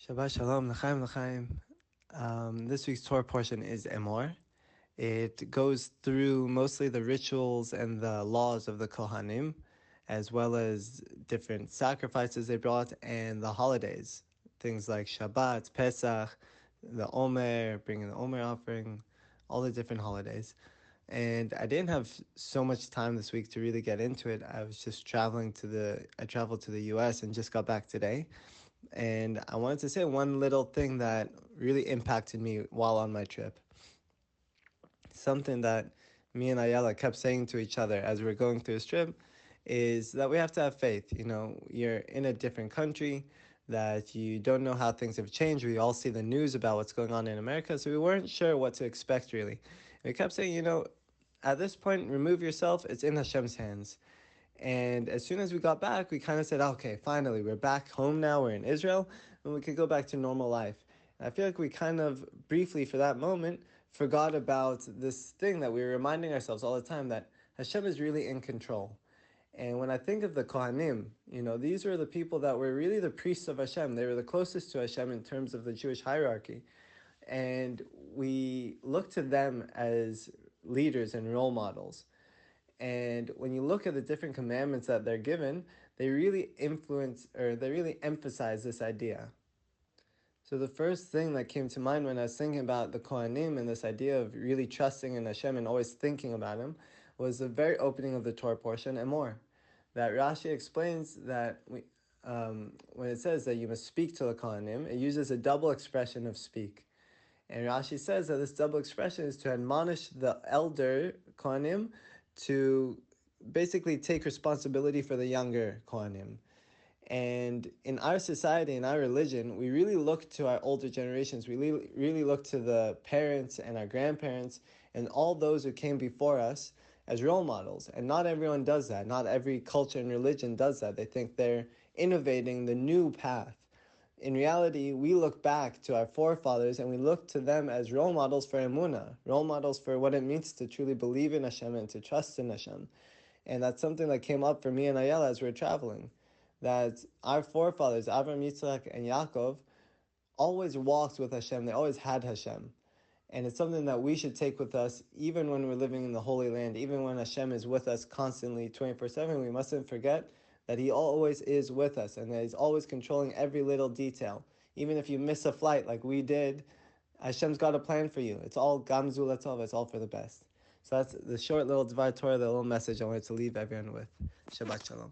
Shabbat Shalom, L'chaim, L'chaim. This week's Torah portion is Emor. It goes through mostly the rituals and the laws of the Kohanim, as well as different sacrifices they brought and the holidays. Things like Shabbat, Pesach, the Omer, bringing the Omer offering, all the different holidays. And I didn't have so much time this week to really get into it. I was just I traveled to the US and just got back today. And I wanted to say one little thing that really impacted me while on my trip. Something that me and Ayala kept saying to each other as we were going through this trip is that we have to have faith. You know, you're in a different country, that you don't know how things have changed. We all see the news about what's going on in America, so we weren't sure what to expect really. We kept saying, at this point, remove yourself, it's in Hashem's hands. And as soon as we got back, we kind of said, okay, finally, we're back home now, we're in Israel, and we could go back to normal life. And I feel like we kind of briefly, for that moment, forgot about this thing that we were reminding ourselves all the time, that Hashem is really in control. And when I think of the Kohanim, these were the people that were really the priests of Hashem. They were the closest to Hashem in terms of the Jewish hierarchy. And we look to them as leaders and role models. And when you look at the different commandments that they're given, they really emphasize this idea. So the first thing that came to mind when I was thinking about the Kohanim and this idea of really trusting in Hashem and always thinking about Him was the very opening of the Torah portion, Emor. That Rashi explains that when it says that you must speak to the Kohanim, it uses a double expression of speak. And Rashi says that this double expression is to admonish the elder Kohanim to basically take responsibility for the younger Kohanim. And in our society, in our religion, we really look to our older generations. We really look to the parents and our grandparents and all those who came before us as role models. And not everyone does that. Not every culture and religion does that. They think they're innovating the new path. In reality, we look back to our forefathers and we look to them as role models for Emunah, role models for what it means to truly believe in Hashem and to trust in Hashem. And that's something that came up for me and Ayala as we were traveling. That our forefathers, Avraham, Yitzchak, and Yaakov, always walked with Hashem. They always had Hashem. And it's something that we should take with us even when we're living in the Holy Land, even when Hashem is with us constantly 24/7. We mustn't forget that He always is with us and that He's always controlling every little detail. Even if you miss a flight like we did, Hashem's got a plan for you. It's all gamzu letzov, it's all for the best. So that's the short little Dvar Torah, the little message I wanted to leave everyone with. Shabbat Shalom.